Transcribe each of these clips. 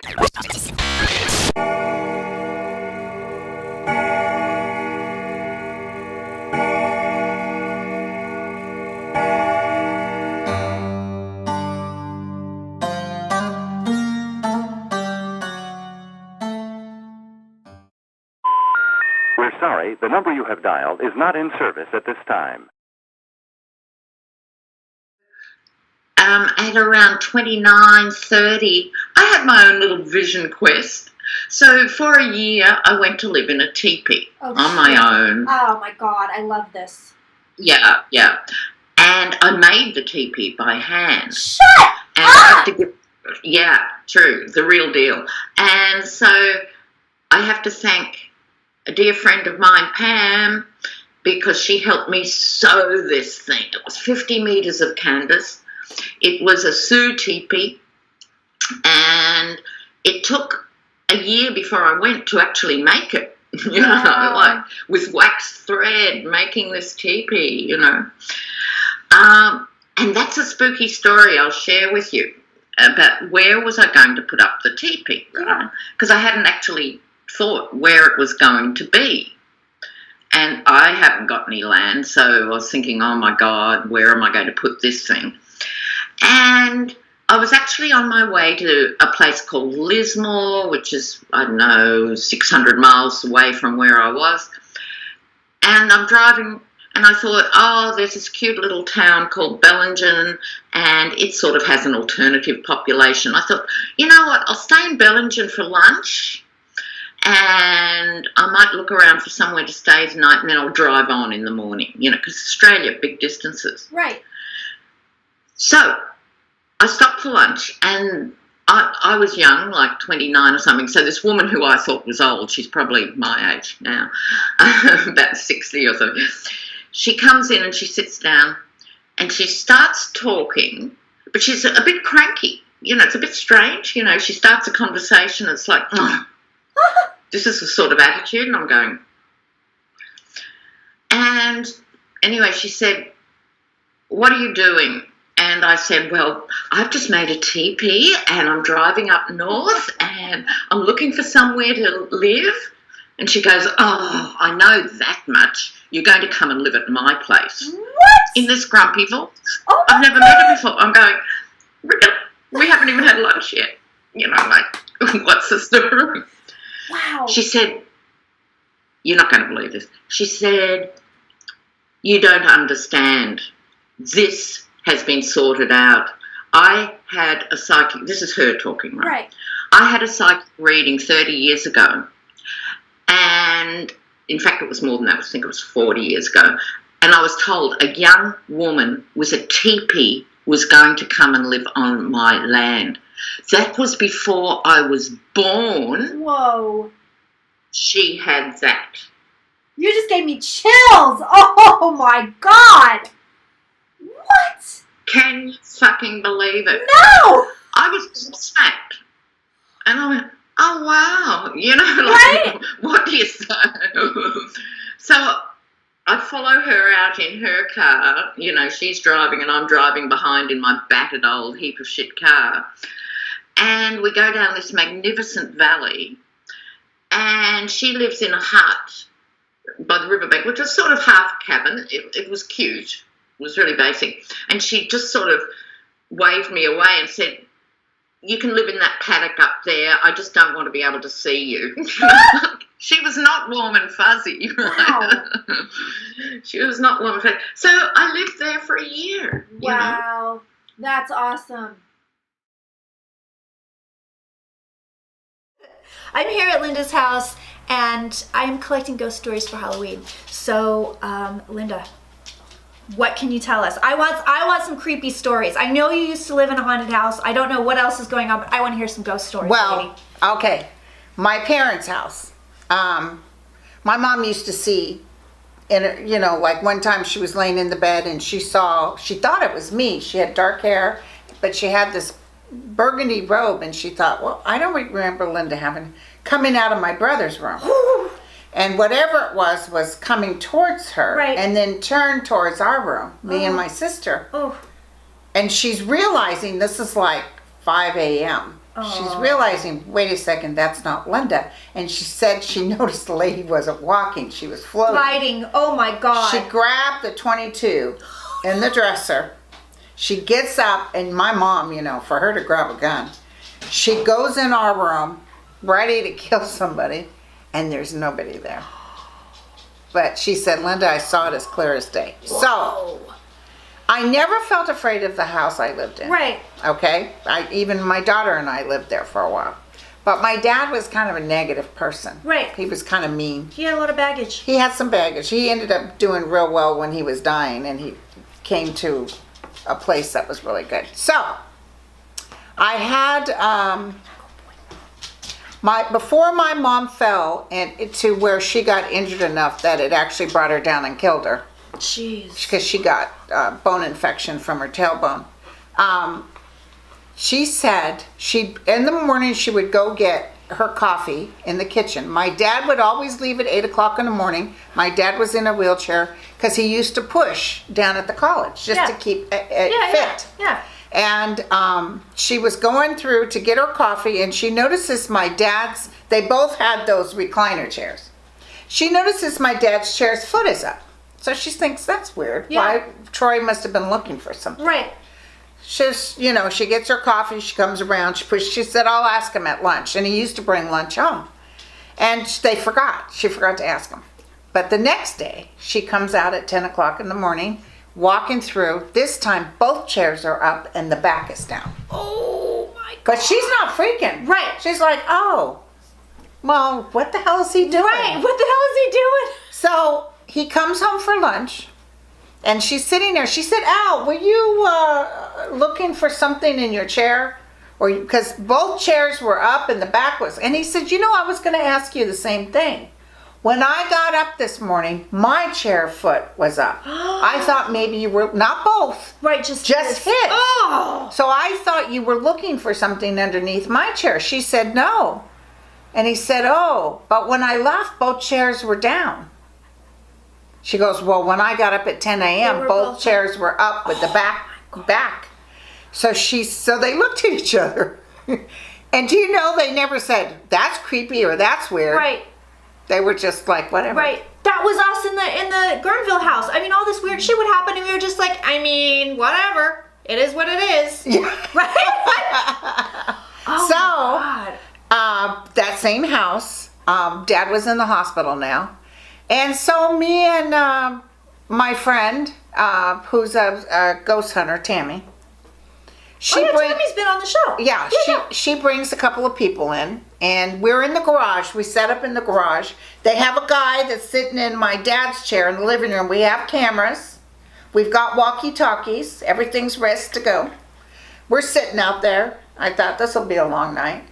We're sorry, the number you have dialed is not in service at this time. At around 29, 30, I had my own little vision quest. So for a year, I went to live in a teepee on my own. Oh my God, I love this. Yeah. And I made the teepee by hand. Shut and up! I have to give, yeah, true, the real deal. And so I have to thank a dear friend of mine, Pam, because she helped me sew this thing. It was 50 meters of canvas. It was a Sioux teepee, and it took a year before I went to actually make it, you know, like with waxed thread, making this teepee, you know. And that's a spooky story I'll share with you about where was I going to put up the teepee, right? Because I hadn't actually thought where it was going to be. And I haven't got any land, so I was thinking, oh my God, where am I going to put this thing? And I was actually on my way to a place called Lismore, which is, I don't know, 600 miles away from where I was. And I'm driving, and I thought, oh, there's this cute little town called Bellingen, and it sort of has an alternative population. I thought, you know what, I'll stay in Bellingen for lunch, and I might look around for somewhere to stay tonight, and then I'll drive on in the morning, you know, because Australia, big distances. Right. So I stopped for lunch, and I was young, like 29 or something, so this woman who I thought was old, she's probably my age now, about 60 or something, she comes in and she sits down and she starts talking, but she's a bit cranky, you know, it's a bit strange, you know, she starts a conversation, it's like, oh, this is the sort of attitude, and I'm going, and anyway, she said, what are you doing? And I said, well, I've just made a teepee and I'm driving up north and I'm looking for somewhere to live. And she goes, oh, I know that much. You're going to come and live at my place. What? In this grumpy vault. Oh, I've never met her before. I'm going, really? We haven't even had lunch yet. You know, like, what's the story? Wow. She said, you're not going to believe this. She said, you don't understand. This has been sorted out. I had a psychic, this is her talking, right? Right. I had a psychic reading 30 years ago. And in fact, it was more than that. I think it was 40 years ago. And I was told a young woman with a teepee was going to come and live on my land. That was before I was born. Whoa. She had that. You just gave me chills. Oh my God. What? Can you fucking believe it? No. I was smacked. And I went, oh, wow. You know, like, Right? what do you say? So I follow her out in her car. You know, she's driving and I'm driving behind in my battered old heap of shit car. And we go down this magnificent valley. And she lives in a hut by the riverbank, which was sort of half a cabin. It was cute. It was really basic. And she just sort of waved me away and said, you can live in that paddock up there. I just don't want to be able to see you. She was not warm and fuzzy. Wow. She was not warm and fuzzy. So I lived there for a year. Wow. That's awesome. I'm here at Linda's house, and I'm collecting ghost stories for Halloween. So, Linda, what can you tell us? I want some creepy stories. I know you used to live in a haunted house. I don't know what else is going on, but I want to hear some ghost stories. Well, okay. My parents' house. My mom used to see, and you know, like one time she was laying in the bed and she thought it was me. She had dark hair, but she had this burgundy robe, and she thought, well, I don't remember Linda coming out of my brother's room. And whatever it was coming towards her, right, and then turned towards our room, me and my sister. Oh. And she's realizing this is like 5 a.m. She's realizing, wait a second, that's not Linda. And she said she noticed the lady wasn't walking. She was floating. Gliding. Oh my God. She grabbed the 22 in the dresser. She gets up, and my mom, you know, for her to grab a gun, she goes in our room, ready to kill somebody, and there's nobody there. But she said, Linda, I saw it as clear as day. Whoa. So, I never felt afraid of the house I lived in. Right. Okay? Even my daughter and I lived there for a while. But my dad was kind of a negative person. Right. He was kind of mean. He had a lot of baggage. He had some baggage. He ended up doing real well when he was dying, and he came to a place that was really good. So, I had before my mom fell to where she got injured enough that it actually brought her down and killed her. Jeez. Because she got bone infection from her tailbone. She said in the morning she would go get her coffee in the kitchen. My dad would always leave at 8 o'clock in the morning. My dad was in a wheelchair because he used to push down at the college just to keep fit. Yeah. And she was going through to get her coffee, and she notices my dad's, they both had those recliner chairs. She notices my dad's chair's foot is up. So she thinks, that's weird. Yeah. Why? Troy must have been looking for something. Right. She's, you know, she gets her coffee, she comes around, she said, I'll ask him at lunch. And he used to bring lunch home. And she forgot to ask him. But the next day, she comes out at 10 o'clock in the morning, walking through. This time, both chairs are up and the back is down. Oh my God. But she's not freaking. Right. She's like, oh, well, what the hell is he doing? Right. What the hell is he doing? So he comes home for lunch, and she's sitting there. She said, Al, were you looking for something in your chair? Or because both chairs were up and the back was. And he said, you know, I was going to ask you the same thing. When I got up this morning, my chair foot was up. I thought maybe you were, not both. Right, just his. Oh. So I thought you were looking for something underneath my chair. She said, no. And he said, oh, but when I left, both chairs were down. She goes, well, when I got up at 10 a.m., both chairs were up with the back. So they looked at each other. And do you know, they never said, that's creepy or that's weird. Right. They were just like, whatever. Right. That was us in the Guerneville house. I mean, all this weird shit would happen, and we were just like, I mean, whatever. It is what it is. Yeah. Right? Oh, my God. That same house, Dad was in the hospital now. And so me and my friend, who's a ghost hunter, Tammy. Tammy's been on the show. Yeah, she brings a couple of people in, and we're in the garage. We set up in the garage. They have a guy that's sitting in my dad's chair in the living room. We have cameras. We've got walkie-talkies. Everything's ready to go. We're sitting out there. I thought this will be a long night.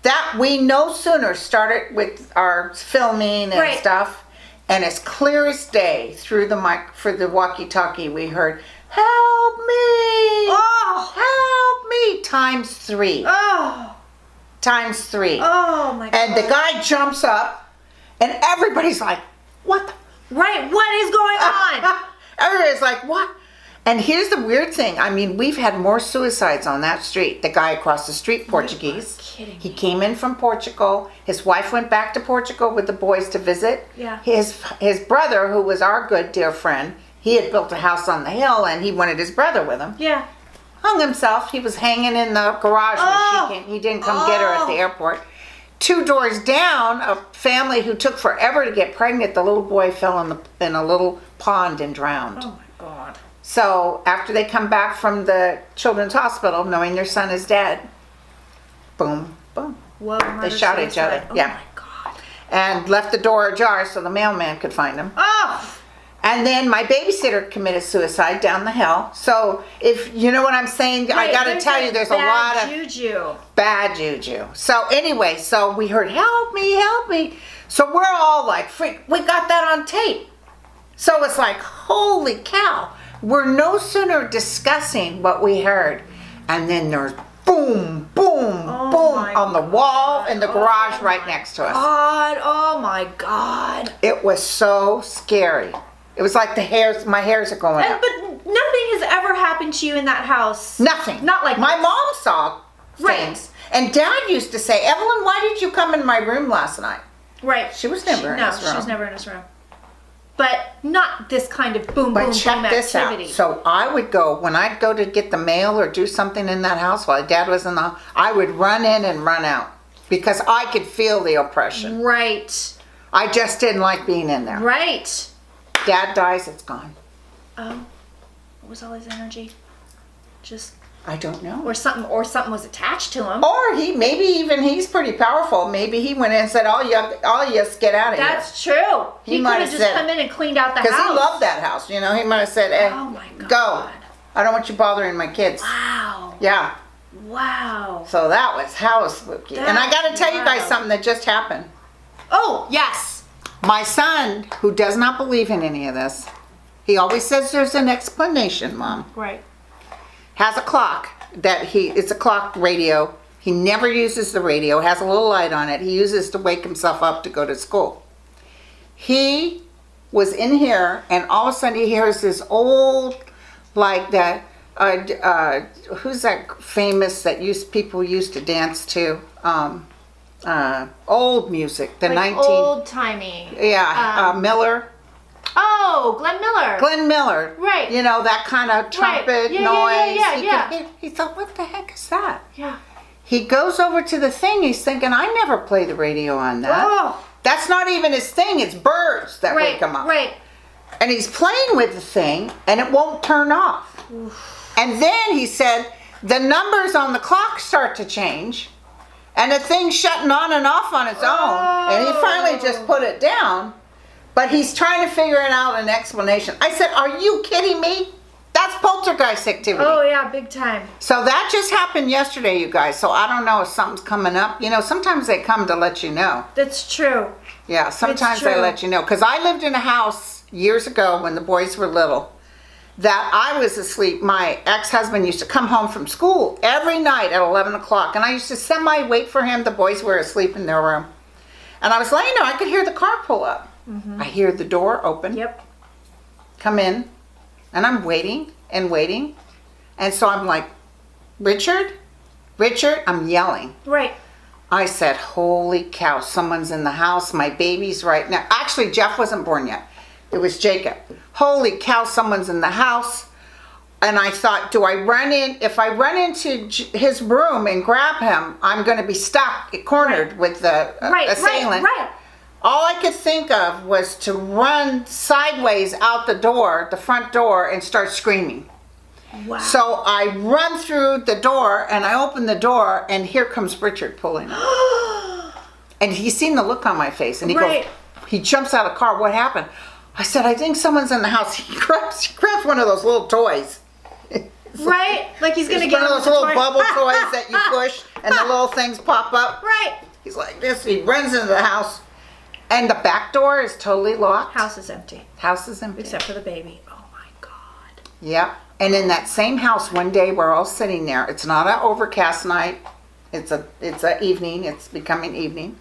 That we no sooner started with our filming and stuff, and as clear as day through the mic for the walkie-talkie, we heard, "Help me! Oh, help me!" Times 3. Oh, times 3. Oh my God! And the guy jumps up, and everybody's like, "What?" Right? What is going on? Everybody's like, "What?" And here's the weird thing. I mean, we've had more suicides on that street. The guy across the street, Portuguese. Kidding He me. came in from Portugal. His wife went back to Portugal with the boys to visit. Yeah. His brother, who was our good dear friend, he had built a house on the hill, and he wanted his brother with him. Yeah. Hung himself. He was hanging in the garage when she came. He didn't come get her at the airport. 2 doors down, a family who took forever to get pregnant. The little boy fell in a little pond and drowned. Oh my God. So after they come back from the children's hospital, knowing their son is dead, boom, boom. Whoa, They shot each other. Oh Yeah. my God. And left the door ajar so the mailman could find him. Oh. And then my babysitter committed suicide down the hill. So if you know what I'm saying, I got to tell you, there's a lot of juju. bad juju. So anyway, so we heard, "Help me, help me." So we're all like, freak, we got that on tape. So it's like, holy cow. We're no sooner discussing what we heard, and then there's boom, boom, boom on the wall in the garage right next to us. God, oh my God. It was so scary. It was like my hairs are going up. But nothing has ever happened to you in that house. Nothing. Not like my this. mom saw Right. things. And Dad used to say, Evelyn, why did you come in my room last night? Right. She was never in his room. No, she was never in his room. But not this kind of boom, But boom, check boom this activity. out. So I would go, when I'd go to get the mail or do something in that house while Dad was in the house, I would run in and run out because I could feel the oppression. Right. I just didn't like being in there. Right. Dad dies, it's gone. Oh, what was all his energy? Just, I don't know. or something was attached to him. Or he's pretty powerful. Maybe he went in and said, all you get out of here. That's true. He might could have have just said- come in and cleaned out the house. Because he loved that house, you know. He might have said, Oh my God. go. I don't want you bothering my kids. Wow. Yeah. Wow. So that was spooky. And I got to tell you guys Wow. something that just happened. Oh, yes. My son, who does not believe in any of this, he always says there's an explanation, Mom, Right. has a clock it's a clock radio. He never uses the radio. It has a little light on it. He uses to wake himself up to go to school. He was in here, and all of a sudden he hears this old, like that, who's that famous that people used to dance to? Old music, the Like 19... old-timey. Miller. Oh, Glenn Miller. Glenn Miller. Right. You know, that kind of trumpet Yeah, noise. yeah. He thought, what the heck is that? Yeah. He goes over to the thing. He's thinking, I never play the radio on that. Oh. That's not even his thing. It's birds that wake him up. Right. And he's playing with the thing, and it won't turn off. And then he said, the numbers on the clock start to change, and the thing's shutting on and off on its own. And he finally just put it down. But he's trying to figure it out an explanation. I said, are you kidding me? That's poltergeist activity. Oh, yeah, big time. So that just happened yesterday, you guys. So I don't know if something's coming up. You know, sometimes they come to let you know. That's true. Yeah, sometimes they true. let you know. Because I lived in a house years ago when the boys were little that I was asleep. My ex-husband used to come home from school every night at 11 o'clock. And I used to semi-wait for him. The boys were asleep in their room. And I was laying there. I could hear the car pull up. I hear the door open. Yep. Come in. And I'm waiting and waiting. And so I'm like, Richard, I'm yelling. Right. I said, holy cow, someone's in the house. My baby's right now. Actually, Jeff wasn't born yet. It was Jacob. Holy cow, someone's in the house. And I thought, do I run in? If I run into his room and grab him, I'm going to be stuck, cornered with the assailant. Right. All I could think of was to run sideways out the door, the front door, and start screaming. Wow. So I run through the door, and I open the door, and here comes Richard pulling up. And he's seen the look on my face, and he goes, he jumps out of the car. What happened? I said, I think someone's in the house. He grabs one of those little toys. Right? Like he's going to get one of those little bubble toys that you push, and the little things pop up. Right. He's like this. He runs into the house. And the back door is totally locked. House is empty. House is empty. Except for the baby. Oh my God. Yep. And in that same house one day we're all sitting there. It's not an overcast night. It's a evening. It's becoming evening.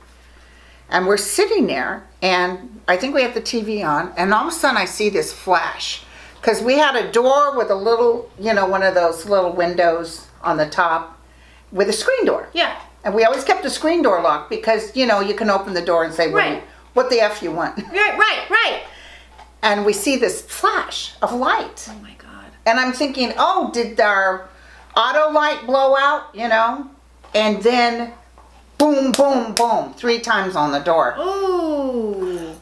And we're sitting there, and I think we have the TV on, and all of a sudden I see this flash. Because we had a door with a little, one of those little windows on the top with a screen door. Yeah. And we always kept the screen door locked because, you can open the door and say, what the F you want. Right. And we see this flash of light. Oh my God. And I'm thinking, oh, did our auto light blow out, And then boom, boom, boom, 3 times on the door. Ooh.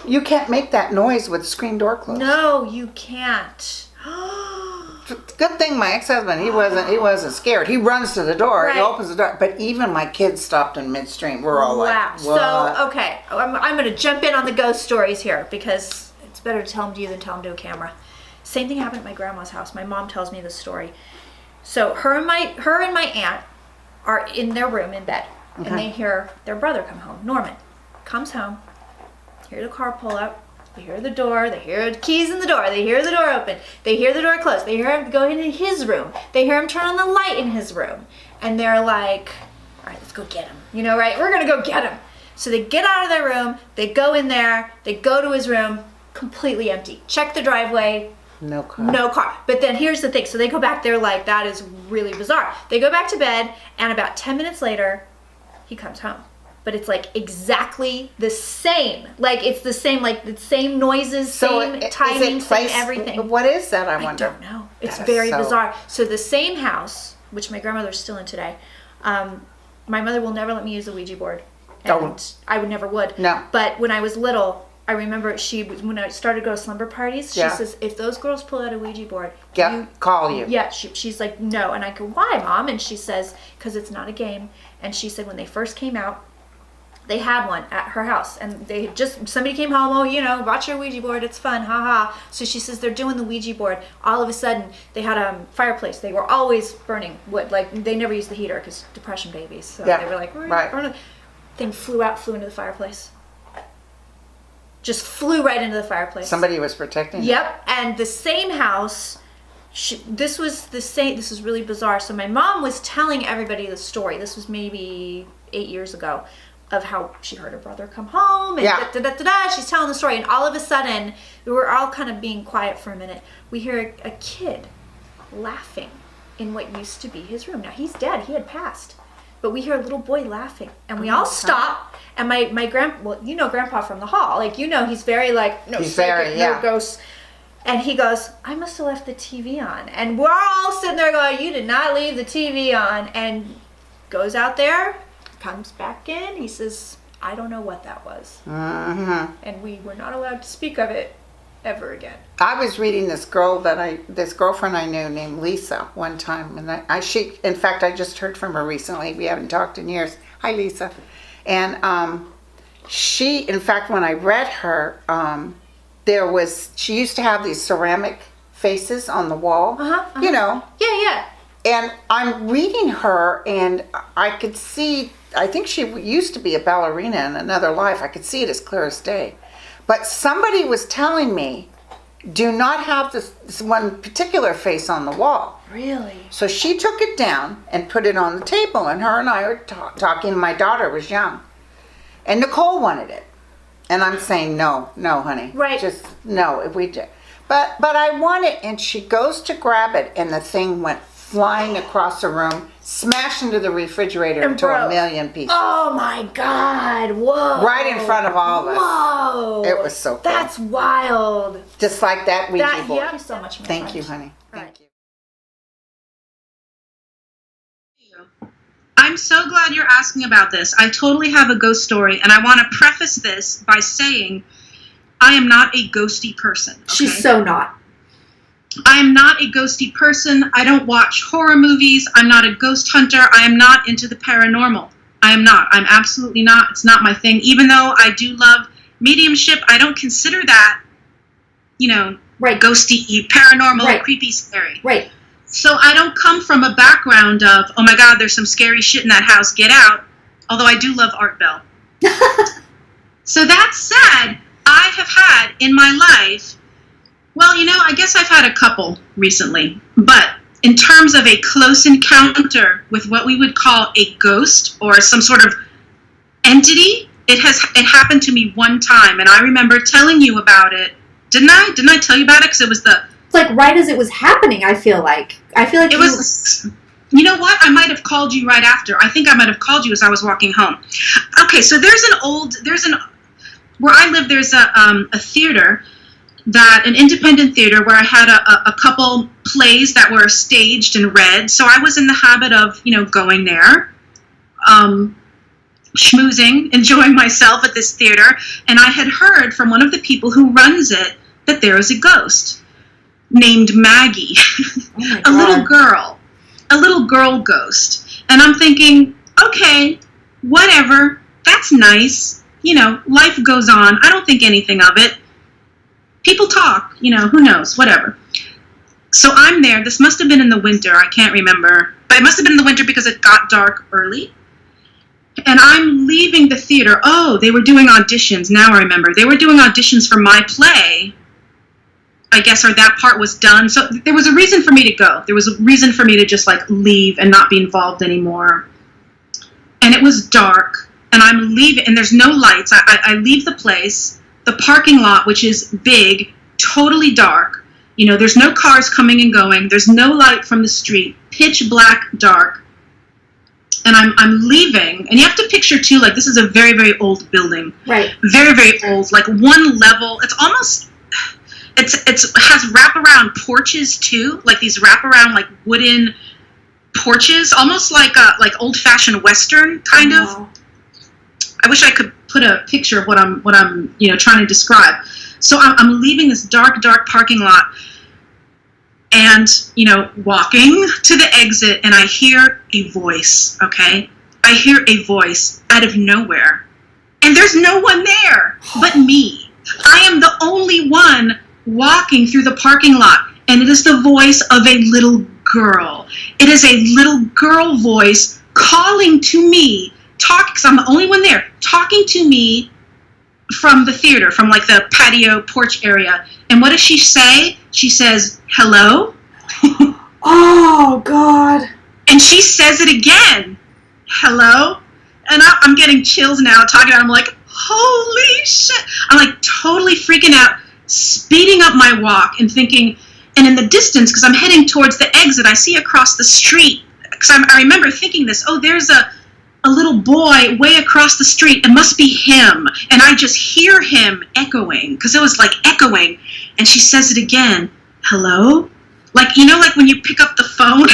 You can't make that noise with the screen door closed. No, you can't. Good thing my ex-husband, he wasn't scared. He runs to the door, he opens the door. But even my kids stopped in midstream. We're all like, what? So, okay, I'm going to jump in on the ghost stories here because it's better to tell them to you than tell them to a camera. Same thing happened at my grandma's house. My mom tells me the story. So her and my aunt are in their room in bed, and they hear their brother come home. Norman comes home, hear the car pull up. They hear the door, they hear the keys in the door, they hear the door open, they hear the door close, they hear him go into his room, they hear him turn on the light in his room, and they're like, all right, let's go get him. We're gonna go get him. So they get out of their room, they go in there, they go to his room, completely empty. Check the driveway, No car. No car. But then here's the thing. So they go back there like, that is really bizarre. They go back to bed, and about 10 minutes later, he comes home. But it's like exactly the same. Like it's the same, like the same noises, same timing, same everything. What is that, I wonder? I don't know. It's That is very so- bizarre. So the same house, which my grandmother's still in today, my mother will never let me use the Ouija board. And Don't. I would never would. No. But when I was little, I remember when I started to go to slumber parties, she says, if those girls pull out a Ouija board, Call you. yeah, she's like, no. And I go, why, Mom? And she says, because it's not a game. And she said when they first came out, they had one at her house. And they had somebody came home, oh, watch your Ouija board, it's fun, haha. So she says they're doing the Ouija board. All of a sudden, they had a fireplace. They were always burning wood. Like, they never used the heater because depression babies. So they were like, right. Thing flew into the fireplace. Just flew right into the fireplace. Somebody was protecting. Yep, and the same house. This was really bizarre. So my mom was telling everybody the story. This was maybe 8 years ago, of how she heard her brother come home and she's telling the story, and all of a sudden we were all kind of being quiet for a minute. We hear a kid laughing in what used to be his room. Now he's dead. He had passed. But we hear a little boy laughing, and we all stop. And my grandpa from the hall, like, he's very like, no, no ghosts. And he goes, I must have left the TV on. And we're all sitting there going, you did not leave the TV on. And goes out there, comes back in. He says, I don't know what that was. Mm-hmm. And we were not allowed to speak of it ever again. I was reading this girlfriend I knew named Lisa one time, and I just heard from her recently. We haven't talked in years. Hi, Lisa. And she, in fact, when I read her, she used to have these ceramic faces on the wall. Yeah. And I'm reading her, and I could see, I think she used to be a ballerina in another life. I could see it as clear as day. But somebody was telling me, do not have this one particular face on the wall. Really? So she took it down and put it on the table, and her and I were talking. My daughter was young. And Nicole wanted it. And I'm saying, no, honey. Right. Just, no, if we did. But I want it, and she goes to grab it, and the thing went flying across the room, smashed into the refrigerator into a million pieces. Oh my God, whoa. Right in front of all of us. Whoa. It was so cool. That's wild. Just like that Ouija board. Thank you so much, my Thank friend. you, honey. All Thank you. I'm so glad you're asking about this. I totally have a ghost story, and I want to preface this by saying I am not a ghosty person. Okay? She's so not. I am not a ghosty person. I don't watch horror movies. I'm not a ghost hunter. I am not into the paranormal. I am not. I'm absolutely not. It's not my thing. Even though I do love mediumship, I don't consider that, right, ghosty, paranormal, right, creepy, scary. Right. So I don't come from a background of, oh my God, there's some scary shit in that house, get out. Although I do love Art Bell. So that said, I have had in my life, well, I guess I've had a couple recently. But in terms of a close encounter with what we would call a ghost or some sort of entity, it happened to me one time. And I remember telling you about it. Didn't I tell you about it? Because it was It's like right as it was happening, I feel like it was. You know what? I might have called you right after. I think I might have called you as I was walking home. Okay, so where I live, there's a theater, an independent theater where I had a couple plays that were staged and read. So I was in the habit of, going there, schmoozing, enjoying myself at this theater. And I had heard from one of the people who runs it that there is a ghost named Maggie, a little girl ghost. And I'm thinking, okay, whatever, that's nice. Life goes on. I don't think anything of it. People talk, who knows, whatever. So I'm there. This must have been in the winter. I can't remember. But it must have been in the winter because it got dark early. And I'm leaving the theater. Oh, they were doing auditions. Now I remember. They were doing auditions for my play, I guess, or that part was done. So there was a reason for me to go. There was a reason for me to just leave and not be involved anymore. And it was dark, and I'm leaving, and there's no lights. I leave the place, the parking lot, which is big, totally dark, There's no cars coming and going. There's no light from the street. Pitch black, dark. And I'm leaving. And you have to picture, too, like, this is a very, very old building. Right. Very, very old. Like, one level. It's almost... It has wraparound porches, too. Like, these wraparound, like, wooden porches. Almost like old-fashioned Western, kind of. I wish I could put a picture of what I'm trying to describe. So I'm leaving this dark, dark parking lot and, walking to the exit, and I hear a voice, okay? I hear a voice out of nowhere. And there's no one there but me. I am the only one walking through the parking lot, and it is the voice of a little girl. It is a little girl voice calling to me, because I'm the only one there, talking to me from the theater, from like the patio porch area. And what does she say? She says, hello? Oh, God. And she says it again, hello? And I'm getting chills now talking about it. I'm like, holy shit. I'm like totally freaking out, speeding up my walk and thinking, and in the distance, because I'm heading towards the exit, I see across the street, because I remember thinking this, there's a little boy way across the street. It must be him. And I just hear him echoing, because it was like echoing. And she says it again, hello? Like, like when you pick up the phone,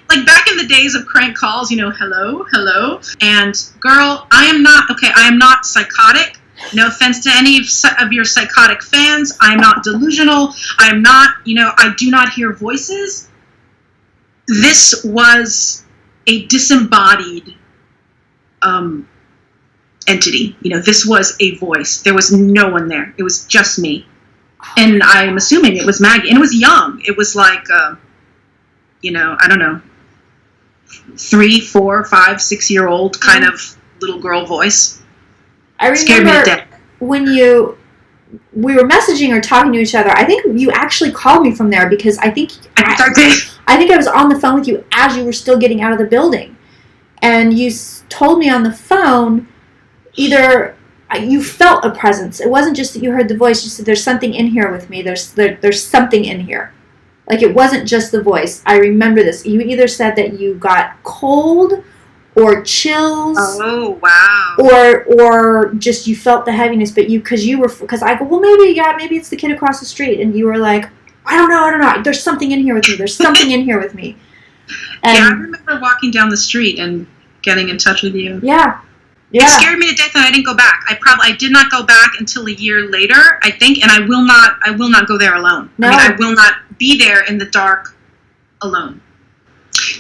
like back in the days of crank calls, hello, hello. And girl, I am not psychotic. No offense to any of your psychotic fans. I am not delusional. I am not, I do not hear voices. This was a disembodied entity. This was a voice. There was no one there. It was just me. And I'm assuming it was Maggie. And it was young. It was like, I don't know, 3, 4, 5, 6-year-old kind of little girl voice. I Scared me to remember death. when we were messaging or talking to each other. I think you actually called me from there because I think I was on the phone with you as you were still getting out of the building. And you told me on the phone, either you felt a presence. It wasn't just that you heard the voice. You said, there's something in here with me. There's something in here. Like, it wasn't just the voice. I remember this. You either said that you got cold or chills. Oh, wow. Or just you felt the heaviness, but because I go, well, maybe it's the kid across the street. And you were like, I don't know. There's something in here with me. There's something in here with me. And I remember walking down the street and getting in touch with you. Yeah. It scared me to death, and I didn't go back. I did not go back until a year later, I think, and I will not go there alone. No. I will not be there in the dark alone.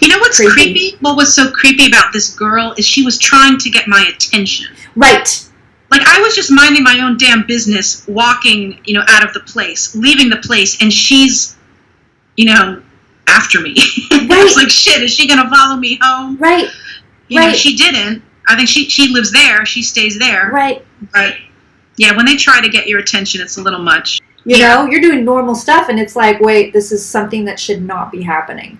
You know what's creepy? What was so creepy about this girl is she was trying to get my attention. Right. Like, I was just minding my own damn business, walking, out of the place, leaving the place, and she's, after me. Right. I was like, shit, is she going to follow me home? Right. You know, she didn't. I think she lives there. She stays there. Right. But, yeah, when they try to get your attention, it's a little much. You know, you're doing normal stuff, and it's like, wait, this is something that should not be happening.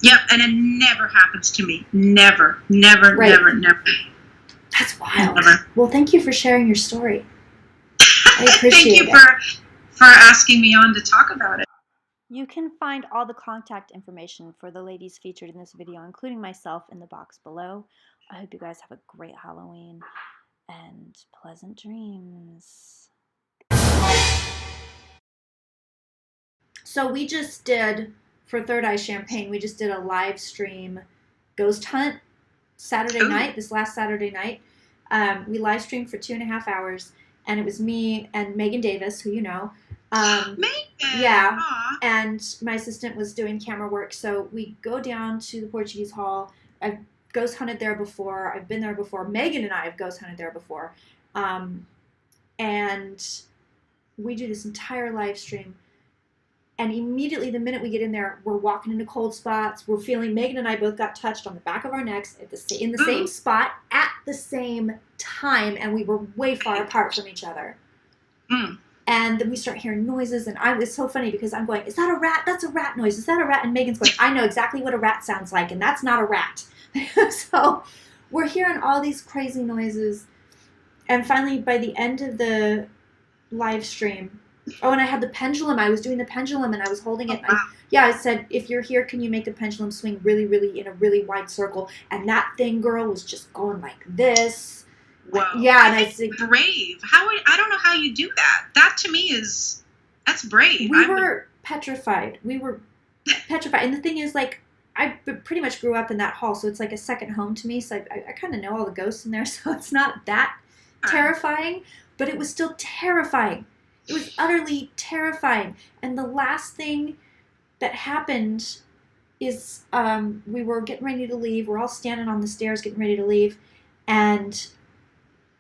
Yep, and it never happens to me. Never, never, Right. never, never. That's wild. Never. Well, thank you for sharing your story. I appreciate Thank you for asking me on to talk about it. You can find all the contact information for the ladies featured in this video, including myself, in the box below. I hope you guys have a great Halloween and pleasant dreams. So we just did, for Third Eye Champagne, we just did a live stream ghost hunt Saturday night, this last Saturday night. We live streamed for 2.5 hours, and it was me and Megan Davis, who you know. Megan! Yeah, Aw. and my assistant was doing camera work, so we go down to the Portuguese Hall. I've ghost hunted there before. I've been there before. Megan and I have ghost hunted there before. And we do this entire live stream. And immediately, the minute we get in there, we're walking into cold spots. We're feeling, Megan and I both got touched on the back of our necks in the same spot at the same time. And we were way far apart from each other. Mm. And then we start hearing noises. And it's so funny because I'm going, is that a rat? That's a rat noise. Is that a rat? And Megan's going, I know exactly what a rat sounds like. And that's not a rat. So we're hearing all these crazy noises. And finally, by the end of the live stream, Oh, and I had the pendulum. I was doing the pendulum and I was holding it. Oh, wow. I said, if you're here, can you make the pendulum swing really, really in a really wide circle? And that thing, girl, was just going like this. Whoa. Yeah, and I said, brave. I don't know how you do that. That to me that's brave. we were petrified. We were petrified. And the thing is, like, I pretty much grew up in that hall, so it's like a second home to me. So I kind of know all the ghosts in there, so it's not that terrifying, but it was still terrifying. It was utterly terrifying. And the last thing that happened is we were getting ready to leave. We're all standing on the stairs getting ready to leave. And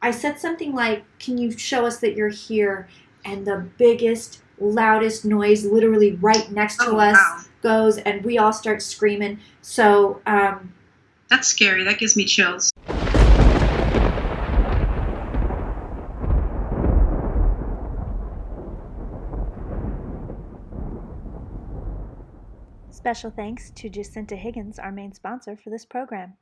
I said something like, can you show us that you're here? And the biggest, loudest noise literally right next to us goes, and we all start screaming. So that's scary. That gives me chills. Special thanks to Jacinta Higgins, our main sponsor for this program.